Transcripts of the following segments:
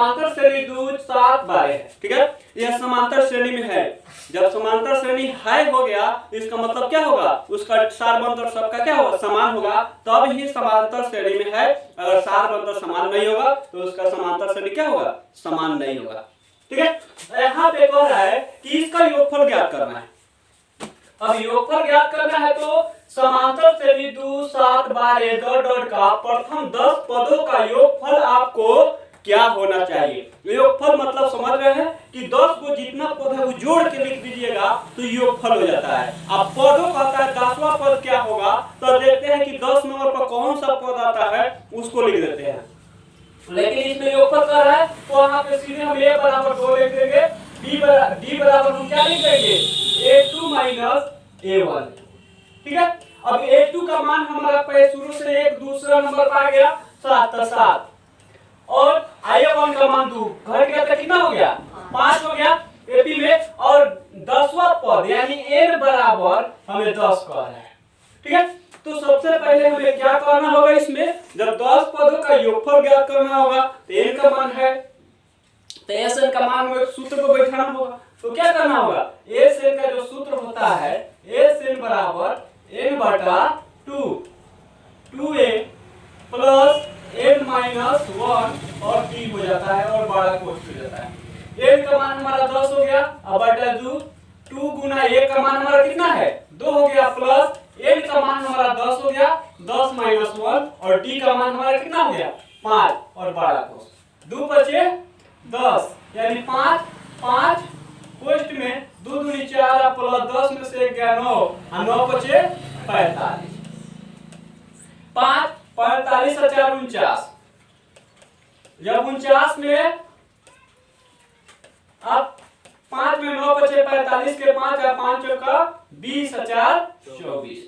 समांतर श्रेणी 2 7 12 है, ठीक है। यह समांतर श्रेणी में है। जब समांतर श्रेणी है हो गया इसका मतलब क्या होगा, उसका सार बंतर सबका क्या होगा, समान होगा, तब ही समांतर श्रेणी में है। अगर सार बंतर समान नहीं होगा तो उसका समांतर श्रेणी क्या होगा, समान नहीं होगा, ठीक है। यहाँ पे कह रहा है कि इसका योगफल ज्ञात करना है। अब योगफल ज्ञात करना है तो समांतर श्रेणी 2 7 12 डॉट डॉट का प्रथम 10 पदों का योगफल आपको क्या होना चाहिए। योगफल मतलब समझ रहे हैं कि 10 को जितना पद है वो जोड़ के लिख दीजिएगा तो योगफल हो जाता है। अब पदों कहता है 10वां पद क्या होगा, तो देखते हैं कि 10 नंबर पर कौन सा पद आता है उसको लिख देते हैं। लेकिन इसमें योगफल कर रहा है तो वहां पे सीधे हम a बराबर 2 लिख देंगे, d बराबर हम क्या लिख देंगे, a2 माइनस a1, ठीक है। अब a2 का मान हमारा पहले शुरू से एक दूसरा नंबर आ गया 7 और a1 का मान 2 घट गया तो कितना हो गया 5 हो गया AP में। और 10वां पद यानी n बराबर हमें 10 करना है, ठीक है। तो सबसे पहले हमें क्या करना होगा, इसमें जब 10 पदों का योगफल ज्ञात करना होगा तो n का मान है तो SN का मान में सूत्र को बैठाना होगा। तो क्या करना होगा, SN का जो सूत्र होता है SN बराबर n बटा 2 2a प्लस n माइनस 1 और t हो जाता है और 12 कोष्ठ हो जाता है। n का मान हमारा 10 हो गया, अब बटा 2 गुना a का मान हमारा कितना है 2 हो गया, प्लस n का मान हमारा 10 हो गया, 10 माइनस 1 और t का मान हमारा कितना हो गया 5 और 12 कोष्ठ 2 बचे 10 यानी 5 कोष्ठ में 2 दूनी 4 प्लस 10 में से 1 गया 9 और 9 बचे 45 5 45 और 4 49। जब 49 में अब 5 में 9 बचे 45 के 5 और 5 चौका 20 और 4 24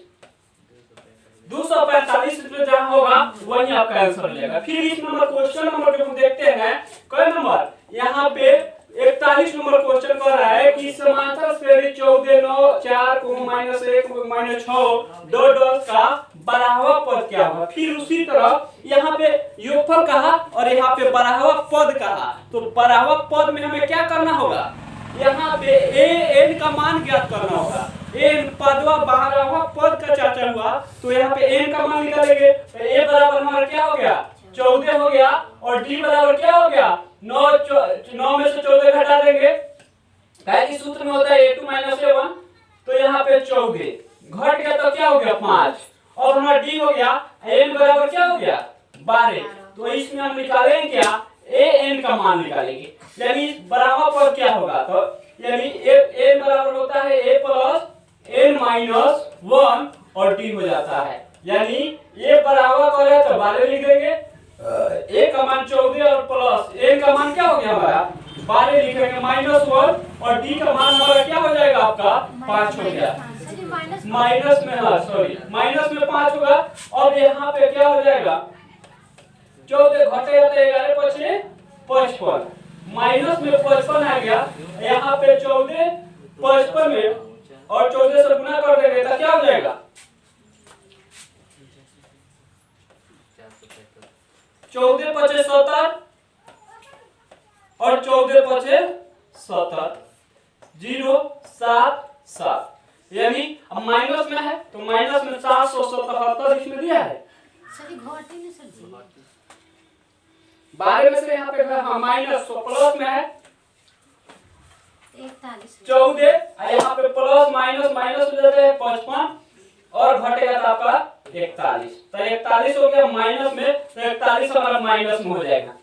245 में जहां होगा वही आपका आंसर मिलेगा। फिर इस नंबर क्वेश्चन नंबर जो हम देखते हैं कई नंबर, यहाँ पे 41 नंबर क्वेश्चन कर रहा है कि समांतर श्रेणी 14 9 4 को -1 -6 डॉट डॉट का बराबर पद क्या होगा। फिर उसी तरह यहाँ पे योगफल कहा और यहाँ पे बराबर पद कहा, तो बराबर पद में हमें क्या करना होगा, यहाँ पे an का मान ज्ञात करना होगा। n पदवा बारहवां पद का चाचा हुआ तो यहाँ पे n का मान निकालेंगे तो a बराबर हमारा क्या हो गया 14 हो गया और d बराबर क्या हो गया 9 में से 14 घटा देंगे, कि सूत्र में होता है a2 माइनस a1, तो यहाँ पे 14 घट गया तो क्या हो गया 5 और हमारा d हो गया n बराबर क्या हो गया 12। तो इसमें हम निकालेंगे क्या an का मान निकालेंगे, यानी बराबर पद क्या होगा, तो यानी n बराबर होता है a प्लस n माइनस 1 और d हो जाता है, यानी a बराबर करे तो 12 लिख देंगे, a का मान 14 और प्लस n का मान क्या हो गया हमारा 12 लिखेंगे माइनस 1 और d का मान हमारा क्या हो जाएगा आपका 5 हो गया, माइनस में माइनस में 5 होगा। और यहाँ पे क्या हो जाएगा 14 घटे जाते 11 बचे 55 माइनस में 55 आ गया, यहाँ पे 14 55 में और 14 से गुना कर देंगे तो क्या हो जाएगा 14 पचे 70 और 14 पचे 70 0 7 7, यानी अब माइनस में है तो माइनस में 777 इसमें दिया है, 12 में से यहाँ पे माइनस प्लस में है 14 यहाँ पे प्लस माइनस हो जाता है 55 और घटेगा तो आपका 41, तो 41 हो गया माइनस में, तो 41 हमारा माइनस में हो जाएगा।